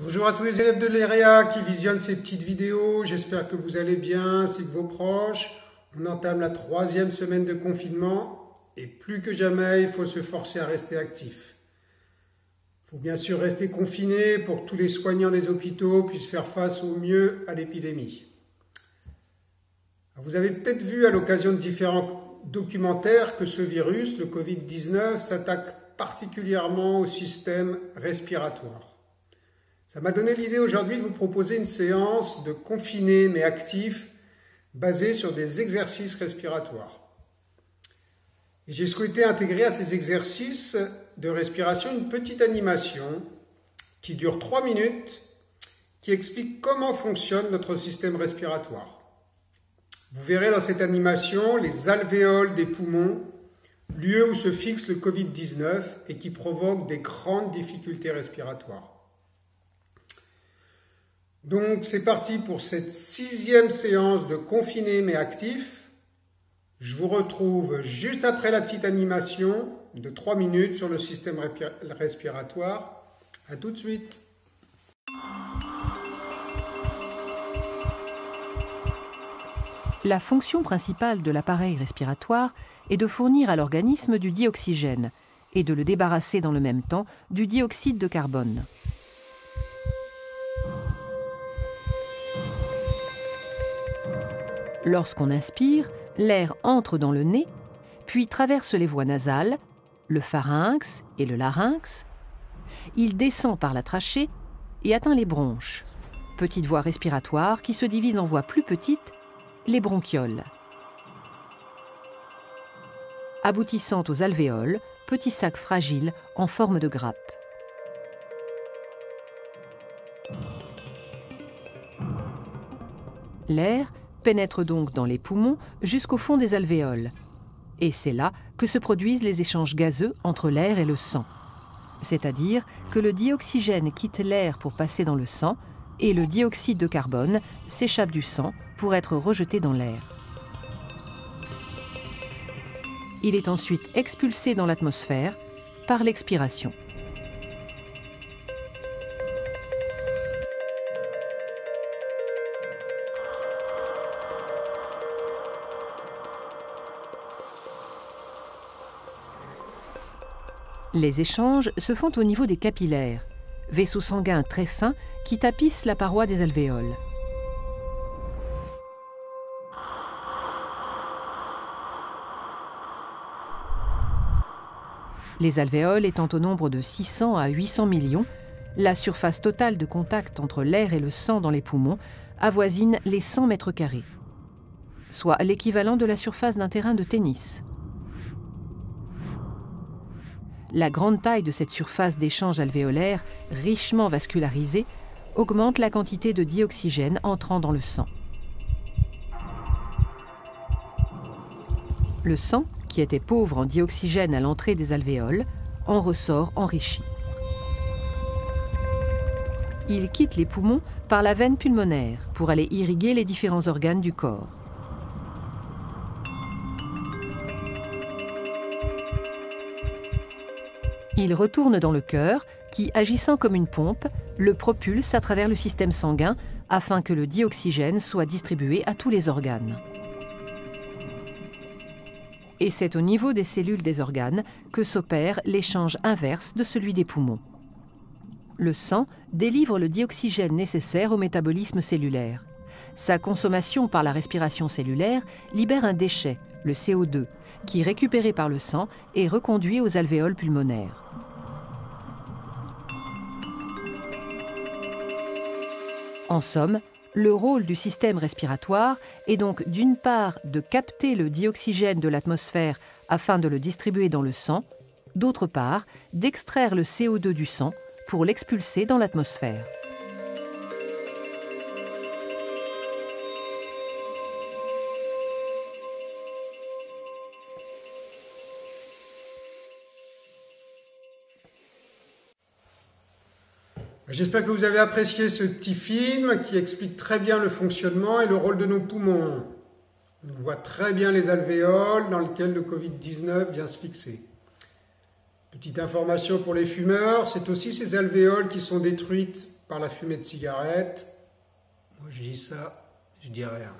Bonjour à tous les élèves de l'EREA qui visionnent ces petites vidéos. J'espère que vous allez bien ainsi que vos proches. On entame la 3e semaine de confinement et plus que jamais, il faut se forcer à rester actif. Il faut bien sûr rester confiné pour que tous les soignants des hôpitaux puissent faire face au mieux à l'épidémie. Vous avez peut-être vu à l'occasion de différents documentaires que ce virus, le Covid-19, s'attaque particulièrement au système respiratoire. Ça m'a donné l'idée aujourd'hui de vous proposer une séance de confiné mais actif basée sur des exercices respiratoires. Et j'ai souhaité intégrer à ces exercices de respiration une petite animation qui dure 3 minutes, qui explique comment fonctionne notre système respiratoire. Vous verrez dans cette animation les alvéoles des poumons, lieu où se fixe le Covid-19 et qui provoque des grandes difficultés respiratoires. Donc c'est parti pour cette 6e séance de confiné mais actif. Je vous retrouve juste après la petite animation de 3 minutes sur le système respiratoire. À tout de suite. La fonction principale de l'appareil respiratoire est de fournir à l'organisme du dioxygène et de le débarrasser dans le même temps du dioxyde de carbone. Lorsqu'on inspire, l'air entre dans le nez, puis traverse les voies nasales, le pharynx et le larynx. Il descend par la trachée et atteint les bronches, petites voies respiratoires qui se divisent en voies plus petites, les bronchioles. Aboutissant aux alvéoles, petits sacs fragiles en forme de grappe. L'air pénètre donc dans les poumons jusqu'au fond des alvéoles. Et c'est là que se produisent les échanges gazeux entre l'air et le sang. C'est-à-dire que le dioxygène quitte l'air pour passer dans le sang et le dioxyde de carbone s'échappe du sang pour être rejeté dans l'air. Il est ensuite expulsé dans l'atmosphère par l'expiration. Les échanges se font au niveau des capillaires, vaisseaux sanguins très fins qui tapissent la paroi des alvéoles. Les alvéoles étant au nombre de 600 à 800 millions, la surface totale de contact entre l'air et le sang dans les poumons avoisine les 100 mètres carrés, soit l'équivalent de la surface d'un terrain de tennis. La grande taille de cette surface d'échange alvéolaire, richement vascularisée, augmente la quantité de dioxygène entrant dans le sang. Le sang, qui était pauvre en dioxygène à l'entrée des alvéoles, en ressort enrichi. Il quitte les poumons par la veine pulmonaire pour aller irriguer les différents organes du corps. Il retourne dans le cœur qui, agissant comme une pompe, le propulse à travers le système sanguin afin que le dioxygène soit distribué à tous les organes. Et c'est au niveau des cellules des organes que s'opère l'échange inverse de celui des poumons. Le sang délivre le dioxygène nécessaire au métabolisme cellulaire. Sa consommation par la respiration cellulaire libère un déchet, le CO2, qui, récupéré par le sang, est reconduit aux alvéoles pulmonaires. En somme, le rôle du système respiratoire est donc d'une part de capter le dioxygène de l'atmosphère afin de le distribuer dans le sang, d'autre part d'extraire le CO2 du sang pour l'expulser dans l'atmosphère. J'espère que vous avez apprécié ce petit film qui explique très bien le fonctionnement et le rôle de nos poumons. On voit très bien les alvéoles dans lesquelles le Covid-19 vient se fixer. Petite information pour les fumeurs, c'est aussi ces alvéoles qui sont détruites par la fumée de cigarette. Moi je dis ça, je dis rien.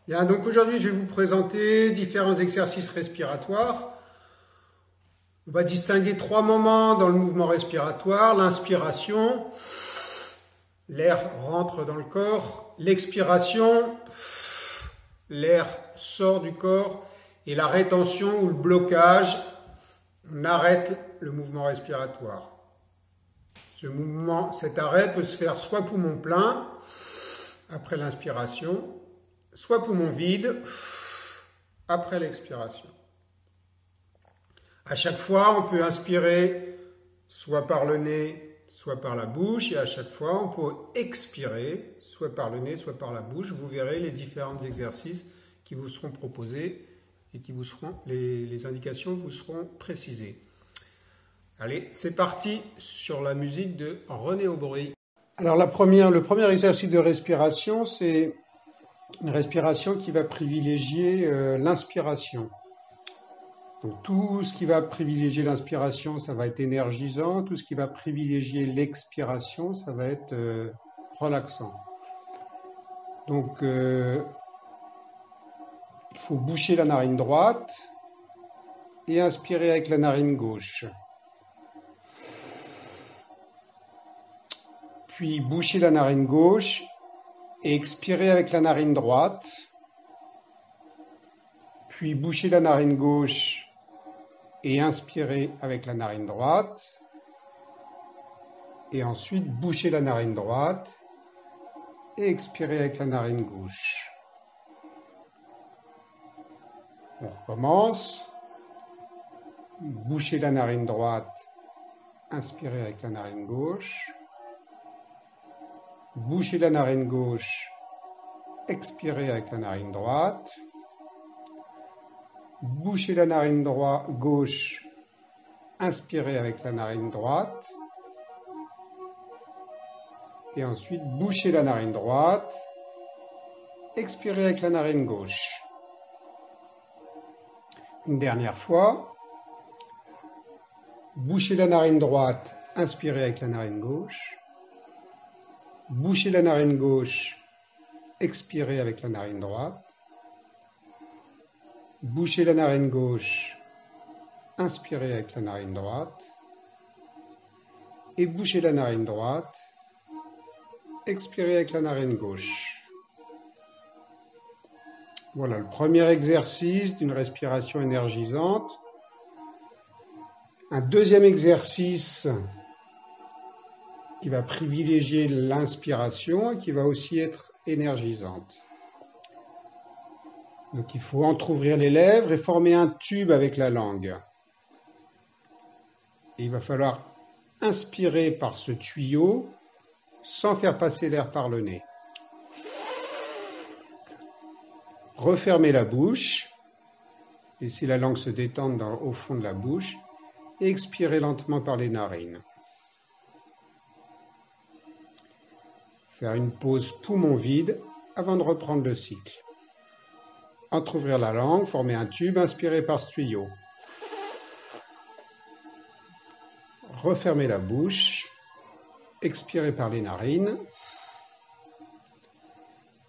Bien, donc aujourd'hui je vais vous présenter différents exercices respiratoires. On va distinguer 3 moments dans le mouvement respiratoire: l'inspiration, l'air rentre dans le corps; l'expiration, l'air sort du corps; et la rétention ou le blocage, on arrête le mouvement respiratoire. Cet arrêt peut se faire soit poumon plein, après l'inspiration, soit poumon vide, après l'expiration. À chaque fois, on peut inspirer soit par le nez, soit par la bouche, et à chaque fois, on peut expirer soit par le nez, soit par la bouche. Vous verrez les différents exercices qui vous seront proposés et qui vous seront, les indications vous seront précisées. Allez, c'est parti sur la musique de René Aubry. Alors le premier exercice de respiration, c'est une respiration qui va privilégier l'inspiration. Donc tout ce qui va privilégier l'inspiration, ça va être énergisant. Tout ce qui va privilégier l'expiration, ça va être relaxant. Donc il faut boucher la narine droite et inspirer avec la narine gauche. Puis boucher la narine gauche et expirer avec la narine droite. Puis boucher la narine gauche et inspirer avec la narine droite. Et ensuite boucher la narine droite et expirer avec la narine gauche. On recommence. Boucher la narine droite, inspirer avec la narine gauche. Boucher la narine gauche, expirer avec la narine droite. Boucher la narine gauche, inspirer avec la narine droite. Et ensuite, boucher la narine droite, expirer avec la narine gauche. Une dernière fois. Boucher la narine droite, inspirer avec la narine gauche. Boucher la narine gauche, expirer avec la narine droite. Boucher la narine gauche, inspirer avec la narine droite. Et boucher la narine droite, expirer avec la narine gauche. Voilà le premier exercice d'une respiration énergisante. Un deuxième exercice qui va privilégier l'inspiration et qui va aussi être énergisante. Donc il faut entrouvrir les lèvres et former un tube avec la langue. Et il va falloir inspirer par ce tuyau sans faire passer l'air par le nez. Refermer la bouche, laisser la langue se détendre au fond de la bouche et expirer lentement par les narines. Faire une pause poumon vide avant de reprendre le cycle. Entrouvrir la langue, former un tube, inspirer par ce tuyau. Refermer la bouche, expirer par les narines.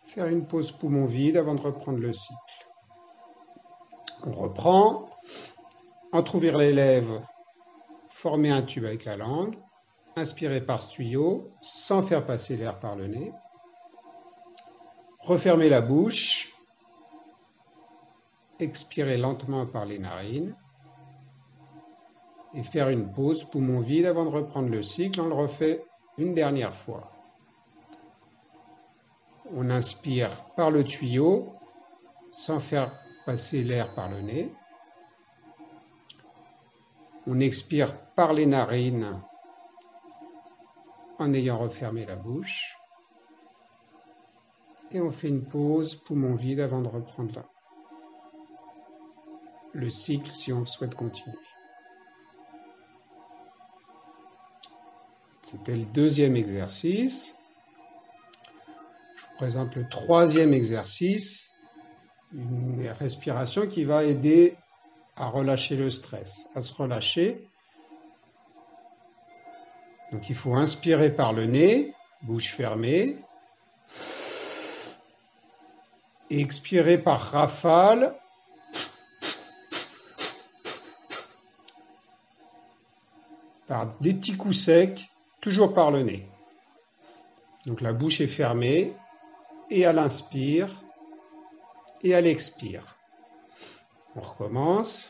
Faire une pause poumon vide avant de reprendre le cycle. On reprend. Entrouvrir les lèvres, former un tube avec la langue. Inspirer par ce tuyau sans faire passer l'air par le nez. Refermer la bouche. Expirer lentement par les narines. Et faire une pause poumon vide avant de reprendre le cycle. On le refait une dernière fois. On inspire par le tuyau sans faire passer l'air par le nez. On expire par les narines en ayant refermé la bouche. Et on fait une pause poumon vide avant de reprendre le cycle si on souhaite continuer. C'était le deuxième exercice. Je vous présente le troisième exercice, une respiration qui va aider à relâcher le stress, à se relâcher. Donc il faut inspirer par le nez, bouche fermée, et expirer par rafale, par des petits coups secs, toujours par le nez. Donc la bouche est fermée, et à l'inspire, et à l'expire. On recommence.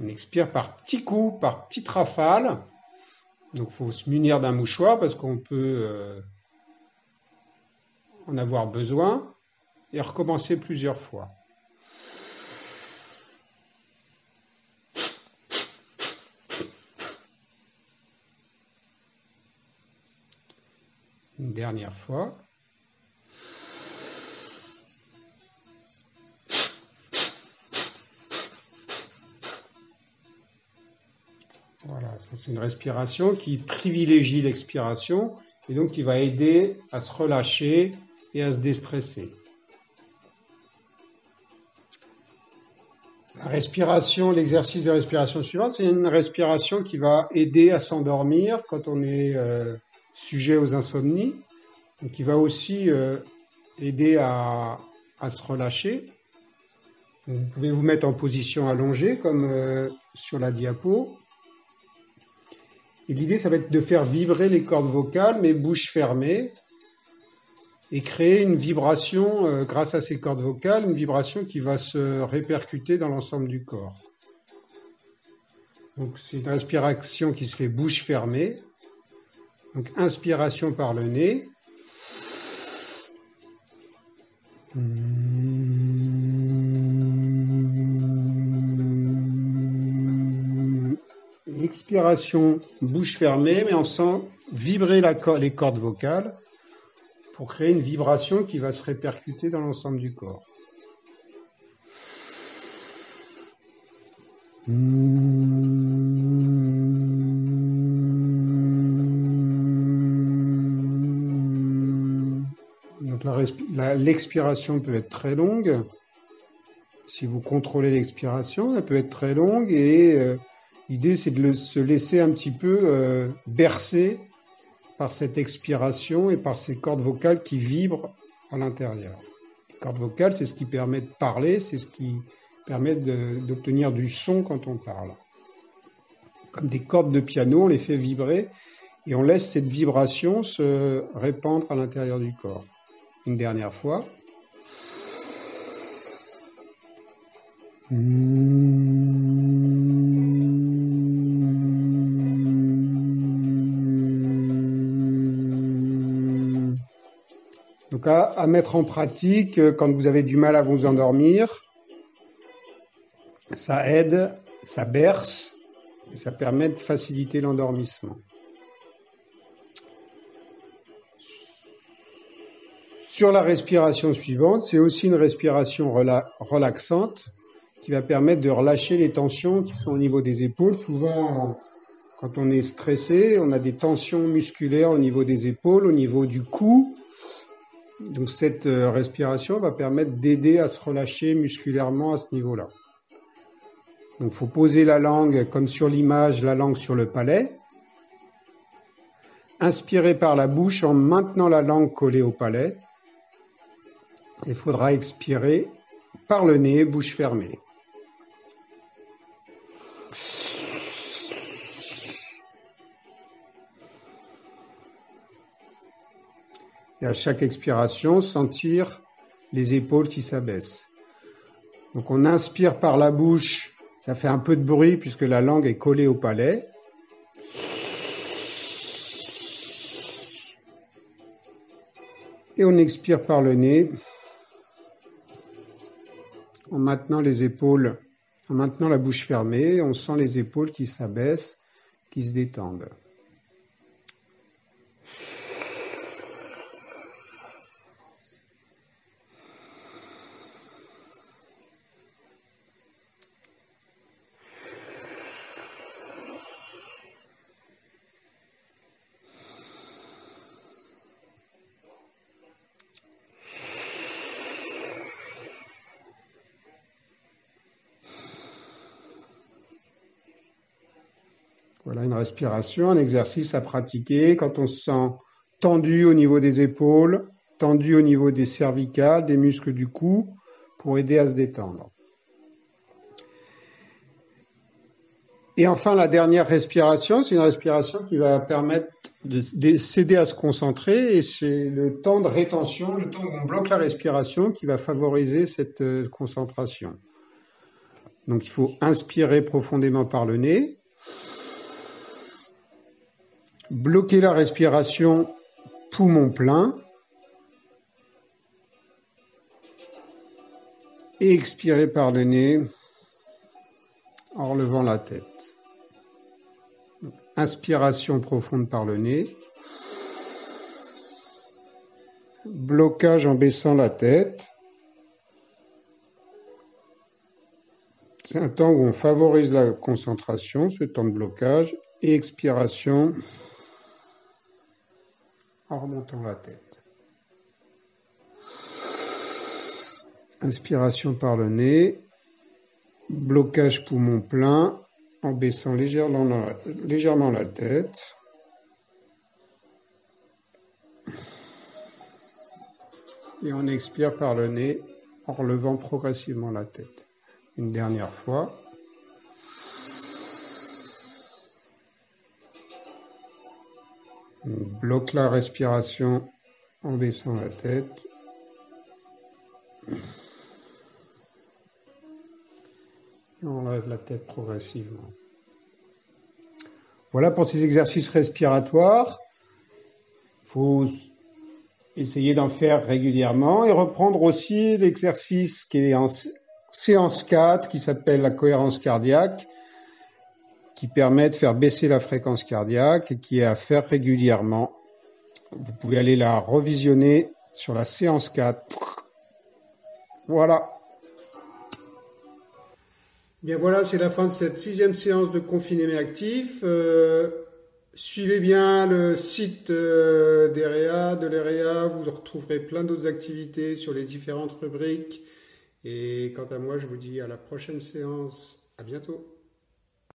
On expire par petits coups, par petites rafales. Donc il faut se munir d'un mouchoir parce qu'on peut en avoir besoin. Et recommencer plusieurs fois. Une dernière fois. Voilà, ça c'est une respiration qui privilégie l'expiration et donc qui va aider à se relâcher et à se déstresser. La respiration, l'exercice de respiration suivante, c'est une respiration qui va aider à s'endormir quand on est sujet aux insomnies, donc qui va aussi aider à se relâcher. Donc, vous pouvez vous mettre en position allongée comme sur la diapo. Et l'idée, ça va être de faire vibrer les cordes vocales, mais bouche fermée, et créer une vibration grâce à ces cordes vocales, une vibration qui va se répercuter dans l'ensemble du corps. Donc c'est une respiration qui se fait bouche fermée. Donc inspiration par le nez. Expiration, bouche fermée, mais on sent vibrer les cordes vocales pour créer une vibration qui va se répercuter dans l'ensemble du corps. Donc l'expiration peut être très longue. Si vous contrôlez l'expiration, elle peut être très longue et l'idée c'est de se laisser un petit peu bercer par cette expiration et par ces cordes vocales qui vibrent à l'intérieur. Les cordes vocales, c'est ce qui permet de parler, c'est ce qui permet d'obtenir du son quand on parle. Comme des cordes de piano, on les fait vibrer et on laisse cette vibration se répandre à l'intérieur du corps. Une dernière fois. Donc à mettre en pratique quand vous avez du mal à vous endormir, ça aide, ça berce et ça permet de faciliter l'endormissement. Sur la respiration suivante, c'est aussi une respiration relaxante qui va permettre de relâcher les tensions qui sont au niveau des épaules. Souvent, quand on est stressé, on a des tensions musculaires au niveau des épaules, au niveau du cou. Donc cette respiration va permettre d'aider à se relâcher musculairement à ce niveau-là. Donc il faut poser la langue comme sur l'image, la langue sur le palais. Inspirer par la bouche en maintenant la langue collée au palais. Il faudra expirer par le nez, bouche fermée. Et à chaque expiration, sentir les épaules qui s'abaissent. Donc on inspire par la bouche, ça fait un peu de bruit puisque la langue est collée au palais. Et on expire par le nez en maintenant les épaules, en maintenant la bouche fermée, on sent les épaules qui s'abaissent, qui se détendent. Voilà une respiration, un exercice à pratiquer quand on se sent tendu au niveau des épaules, tendu au niveau des cervicales, des muscles du cou, pour aider à se détendre. Et enfin, la dernière respiration, c'est une respiration qui va permettre de s'aider à se concentrer, et c'est le temps de rétention, le temps où on bloque la respiration qui va favoriser cette concentration. Donc il faut inspirer profondément par le nez, bloquer la respiration poumon plein, et expirer par le nez en relevant la tête. Inspiration profonde par le nez. Blocage en baissant la tête. C'est un temps où on favorise la concentration, ce temps de blocage. Et expiration en remontant la tête. Inspiration par le nez. Blocage poumon plein en baissant légèrement la tête. Et on expire par le nez en relevant progressivement la tête. Une dernière fois. On bloque la respiration en baissant la tête. Et on lève la tête progressivement. Voilà pour ces exercices respiratoires. Il faut essayer d'en faire régulièrement et reprendre aussi l'exercice qui est en séance 4, qui s'appelle la cohérence cardiaque, qui permet de faire baisser la fréquence cardiaque et qui est à faire régulièrement. Vous pouvez aller la revisionner sur la séance 4. Voilà. Bien voilà, c'est la fin de cette 6e séance de Confiné mais actif. Suivez bien le site d'EREA, de l'EREA, vous retrouverez plein d'autres activités sur les différentes rubriques. Et quant à moi, je vous dis à la prochaine séance. À bientôt.